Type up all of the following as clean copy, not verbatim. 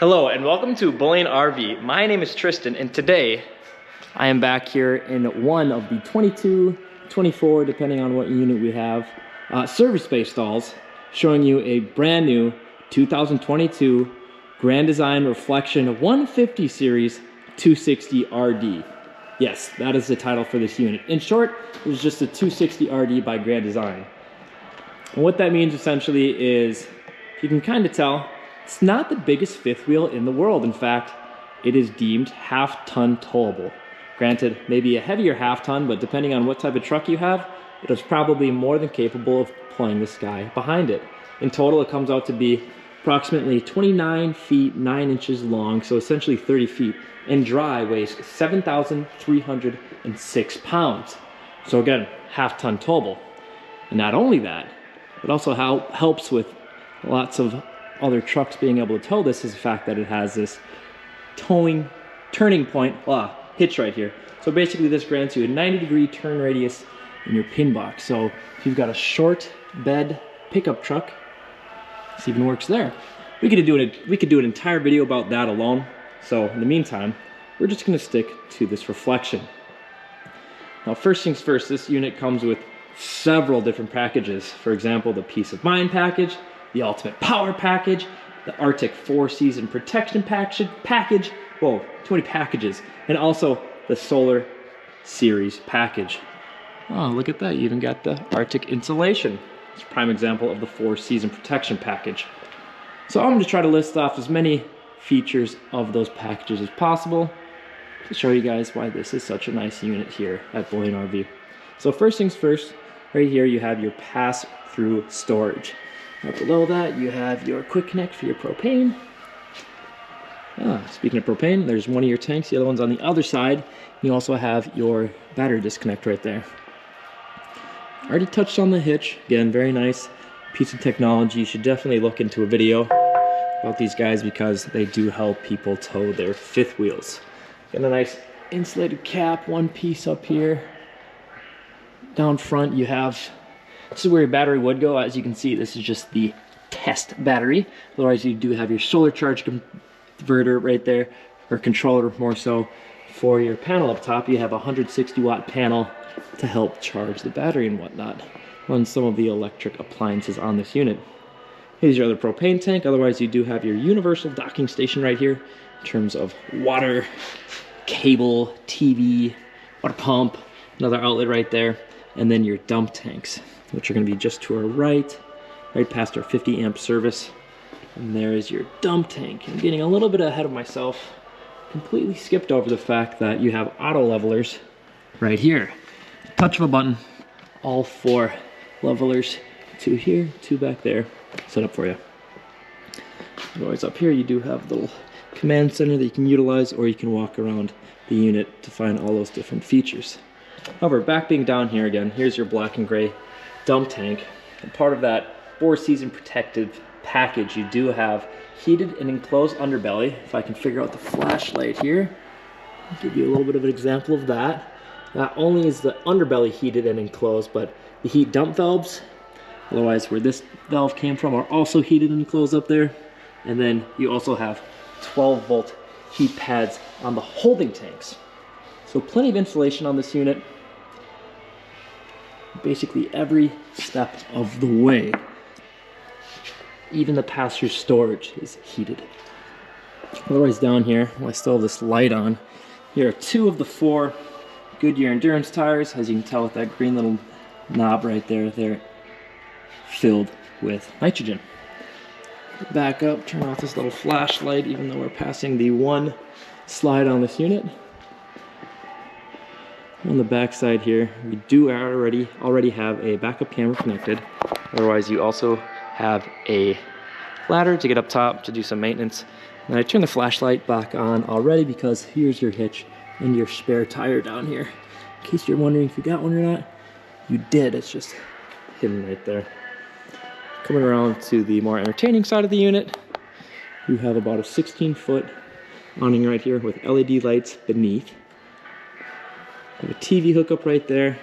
Hello and welcome to Bullion RV. My name is Tristan and today I am back here in one of the 22, 24, depending on what unit we have, service bay stalls, showing you a brand new 2022 Grand Design Reflection 150 Series 260 RD. Yes, that is the title for this unit. In short, it's just a 260 RD by Grand Design. And what that means essentially is, you can kind of tell, it's not the biggest fifth wheel in the world. In fact, it is deemed half-ton towable. Granted, maybe a heavier half-ton, but depending on what type of truck you have, it is probably more than capable of pulling this guy behind it. In total, it comes out to be approximately 29 feet 9 inches long, so essentially 30 feet, and dry weighs 7,306 pounds. So again, half-ton towable. And not only that, it also helps with lots of other trucks being able to tow this, is the fact that it has this turning point hitch right here. So basically this grants you a 90-degree turn radius in your pin box. So if you've got a short bed pickup truck, this even works there. We could do an entire video about that alone. So in the meantime, we're just going to stick to this reflection. Now first things first, this unit comes with several different packages. For example, the Peace of Mind package, the Ultimate Power package, the Arctic 4-Season Protection package, whoa, too many packages, and also the Solar Series package. Oh, look at that, you even got the Arctic insulation. It's a prime example of the 4-Season Protection package. So I'm going to try to list off as many features of those packages as possible to show you guys why this is such a nice unit here at Bullion RV. So first things first, right here you have your pass-through storage. Right below that, you have your quick connect for your propane. Speaking of propane, there's one of your tanks. The other one's on the other side. You also have your battery disconnect right there. Already touched on the hitch. Again, very nice piece of technology. You should definitely look into a video about these guys because they do help people tow their fifth wheels. Got a nice insulated cap, one piece up here. Down front, you have, this is where your battery would go. As you can see, this is just the test battery. Otherwise, you do have your solar charge converter right there, or controller more so. For your panel up top, you have a 160 watt panel to help charge the battery and whatnot. Run some of the electric appliances on this unit. Here's your other propane tank. Otherwise, you do have your universal docking station right here in terms of water, cable, TV, water pump, another outlet right there, and then your dump tanks, which are going to be just to our right past our 50 amp service. And there is your dump tank. I'm getting a little bit ahead of myself. Completely skipped over the fact that you have auto levelers right here. Touch of a button, all 4 levelers, 2 here, 2 back there, set up for you. Otherwise up here you do have a little command center that you can utilize, or you can walk around the unit to find all those different features. However, back being down here again, here's your black and gray dump tank. And part of that 4-season protective package, you do have heated and enclosed underbelly. If I can figure out the flashlight here, I'll give you a little bit of an example of that. Not only is the underbelly heated and enclosed, but the heat dump valves, otherwise where this valve came from, are also heated and enclosed up there. And then you also have 12-volt heat pads on the holding tanks. So plenty of insulation on this unit, basically every step of the way. Even the pass-through storage is heated. Otherwise down here, I still have this light on. Here are 2 of the 4 Goodyear Endurance tires. As you can tell with that green little knob right there, they're filled with nitrogen. Back up, turn off this little flashlight even though we're passing the 1 slide on this unit. On the back side here, we do already have a backup camera connected. Otherwise, you also have a ladder to get up top to do some maintenance. And I turned the flashlight back on already because here's your hitch and your spare tire down here. In case you're wondering if you got one or not, you did. It's just hidden right there. Coming around to the more entertaining side of the unit, you have about a 16-foot awning right here with LED lights beneath. You have a TV hookup right there.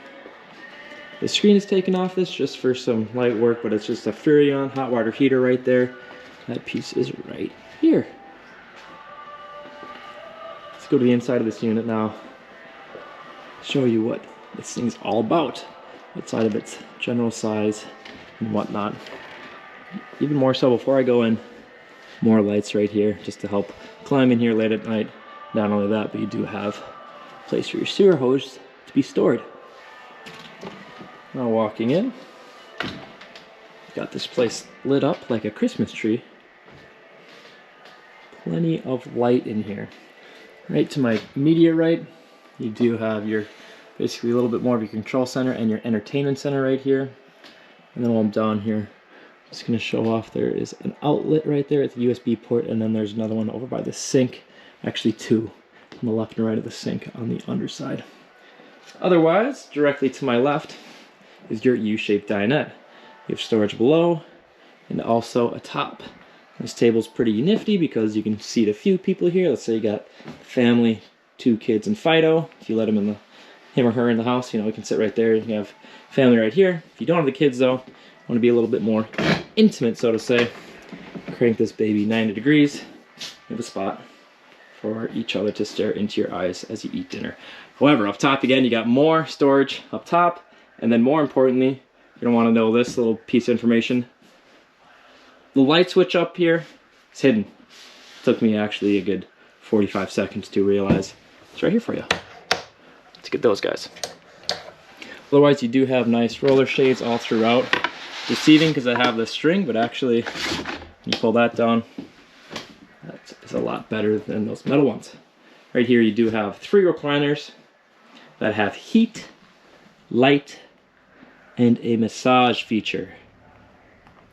The screen is taken off this just for some light work, but it's just a Furrion hot water heater right there. That piece is right here. go to the inside of this unit now, show you what this thing's all about, outside of its general size and whatnot. Even more so, before I go in, more lights right here just to help climb in here late at night. Not only that, but you do have a place for your sewer hose to be stored. Now walking in, got this place lit up like a Christmas tree. Plenty of light in here. Right to my immediate right, you do have your basically a little bit more of your control center and your entertainment center right here. And then while I'm down here, I'm just going to show off, there is an outlet right there at the USB port, and then there's another one over by the sink. Actually two, on the left and right of the sink on the underside. Otherwise, directly to my left is your U-shaped dinette. You have storage below and also a top. This table's pretty nifty because you can seat a few people here. Let's say you got family, 2 kids, and Fido. If you let him or her in the house, you know, you can sit right there. You have family right here. If you don't have the kids though, want to be a little bit more intimate, so to say, crank this baby 90 degrees. You have a spot for each other to stare into your eyes as you eat dinner. However, up top again, you got more storage up top, and then more importantly, you're gonna want to know this little piece of information. The light switch up here is hidden. It took me actually a good 45 seconds to realize it's right here for you. Let's get those guys. Otherwise, you do have nice roller shades all throughout. Deceiving because I have the string, but actually, when you pull that down, that's a lot better than those metal ones. Right here, you do have 3 recliners that have heat, light, and a massage feature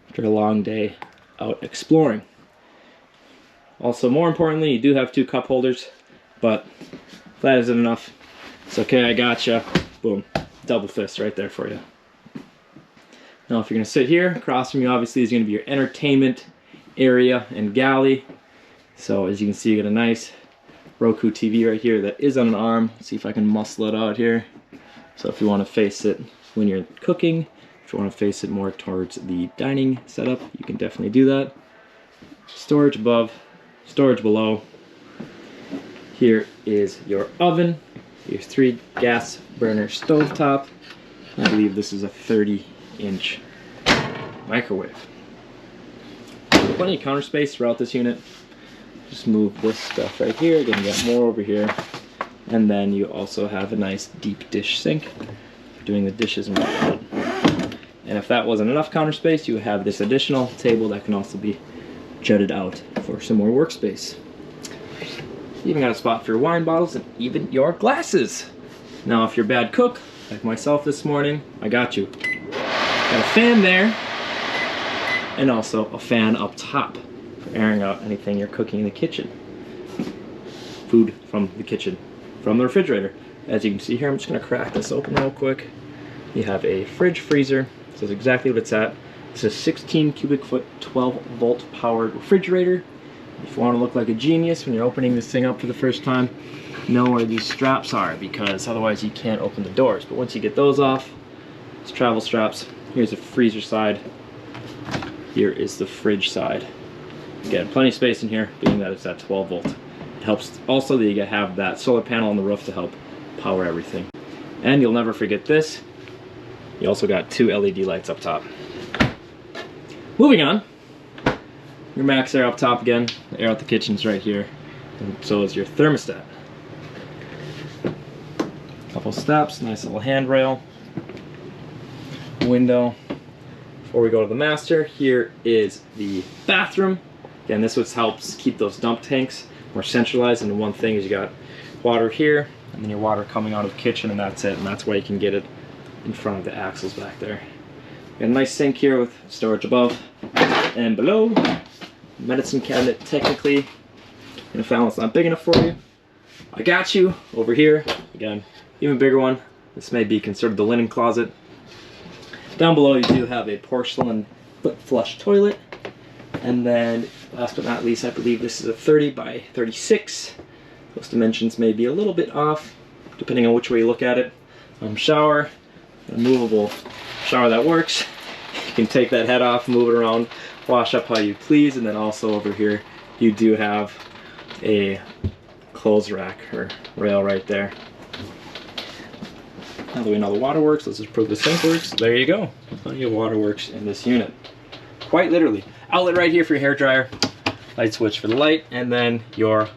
after a long day out exploring. Also, more importantly, you do have 2 cup holders, but if that isn't enough, it's okay, I gotcha. Boom, double fist right there for you. Now, if you're gonna sit here, across from you obviously is gonna be your entertainment area and galley. So as you can see, you got a nice Roku TV right here that is on an arm. Let's see if I can muscle it out here. So if you wanna face it when you're cooking, if you wanna face it more towards the dining setup, you can definitely do that. Storage above, storage below. Here is your oven, your 3 gas burner stovetop. I believe this is a 30-inch microwave. Plenty of counter space throughout this unit. Just move this stuff right here. Again, you got more over here. And then you also have a nice deep dish sink for doing the dishes and whatnot. And if that wasn't enough counter space, you have this additional table that can also be jutted out for some more workspace. You even got a spot for your wine bottles and even your glasses. Now, if you're a bad cook, like myself this morning, I got you. Got a fan there, and also a fan up top for airing out anything you're cooking in the kitchen. Food from the kitchen, from the refrigerator. As you can see here, I'm just gonna crack this open real quick. You have a fridge freezer. This is exactly what it's at. It's a 16 cubic foot, 12 volt powered refrigerator. If you want to look like a genius when you're opening this thing up for the first time, know where these straps are, because otherwise you can't open the doors. But once you get those off, it's travel straps. Here's the freezer side. Here is the fridge side. Again, plenty of space in here, being that it's at 12 volt. It helps also that you have that solar panel on the roof to help power everything. And you'll never forget this. You also got 2 LED lights up top. Moving on. Your max air up top again. The air out the kitchen's right here. And so is your thermostat. Couple steps, nice little handrail. Window. Before we go to the master, here is the bathroom. Again, this helps keep those dump tanks more centralized into one thing. Is you got water here, and then your water coming out of the kitchen, and that's it. And that's why you can get it in front of the axles back there. Got a nice sink here with storage above and below. Medicine cabinet technically in a fan that's not big enough for you. I got you over here. Again, even bigger one. This may be considered the linen closet. Down below you do have a porcelain foot flush toilet. And then last but not least, I believe this is a 30 by 36. Those dimensions may be a little bit off depending on which way you look at it. Shower, a movable shower that works. You can take that head off, move it around, wash up how you please. And then also over here you do have a clothes rack or rail right there. Now that we know the water works, let's just prove the sink works. There you go. Plenty of water works in this unit. Quite literally. Outlet right here for your hair dryer. Light switch for the light, and then your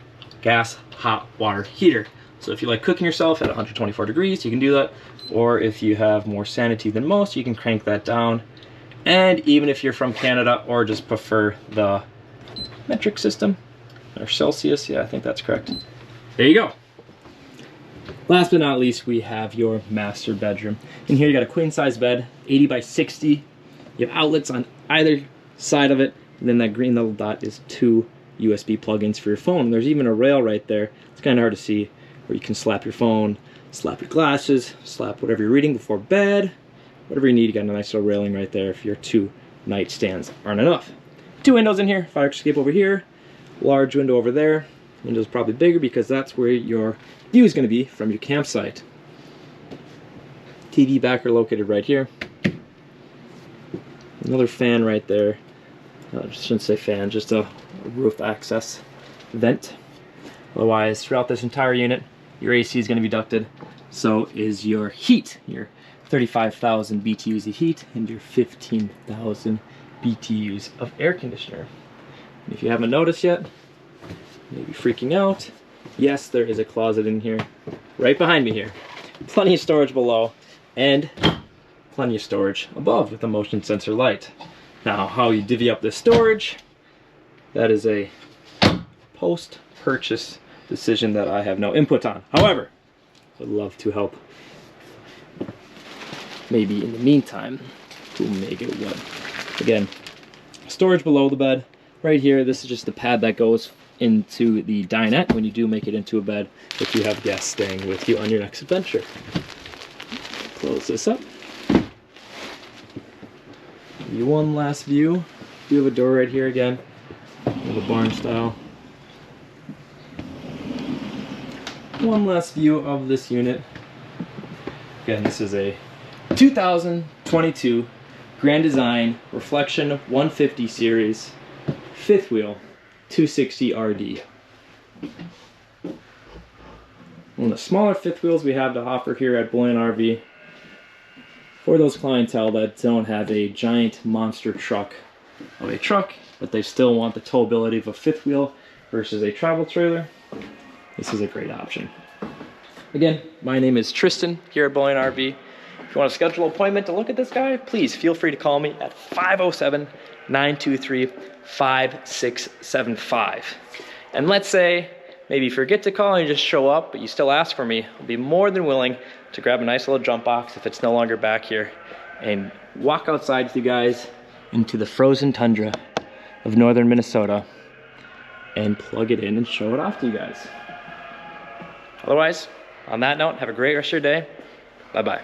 gas hot water heater. So if you like cooking yourself at 124 degrees, you can do that. Or if you have more sanity than most, you can crank that down. And even if you're from Canada or just prefer the metric system, or Celsius, yeah, I think that's correct. There you go. Last but not least, we have your master bedroom. In here you got a queen size bed, 80 by 60. You have outlets on either side of it, and then that green little dot is 2 USB plugins for your phone. There's even a rail right there. It's kind of hard to see, where you can slap your phone, slap your glasses, slap whatever you're reading before bed, whatever you need. You got a nice little railing right there if your 2 nightstands aren't enough. 2 windows in here, fire escape over here, large window over there. Window's probably bigger because that's where your view is going to be from your campsite. TV backer located right here. Another fan right there. I shouldn't say fan, just a roof access vent. Otherwise, throughout this entire unit, your AC is going to be ducted. So is your heat, your 35,000 BTUs of heat and your 15,000 BTUs of air conditioner. And if you haven't noticed yet, maybe freaking out, yes, there is a closet in here, right behind me here. Plenty of storage below, and plenty of storage above with a motion sensor light. Now, how you divvy up this storage, that is a post-purchase decision that I have no input on. However, I would love to help, maybe in the meantime, to make it work. Again, storage below the bed. Right here, this is just the pad that goes into the dinette when you do make it into a bed if you have guests staying with you on your next adventure. Close this up. Give you one last view. You have a door right here again, with a barn style. One last view of this unit. Again, this is a 2022 Grand Design Reflection 150 series, 5th wheel, 260 RD. One of the smaller 5th wheels we have to offer here at Boylan RV for those clientele that don't have a giant monster truck of a truck, but they still want the towability of a 5th wheel versus a travel trailer. This is a great option. Again, my name is Tristan here at Boylan RV. If you want to schedule an appointment to look at this guy, please feel free to call me at 507-923-5675. And let's say maybe you forget to call and you just show up, but you still ask for me. I'll be more than willing to grab a nice little jump box if it's no longer back here and walk outside with you guys into the frozen tundra of northern Minnesota and plug it in and show it off to you guys. Otherwise, on that note, have a great rest of your day. Bye-bye.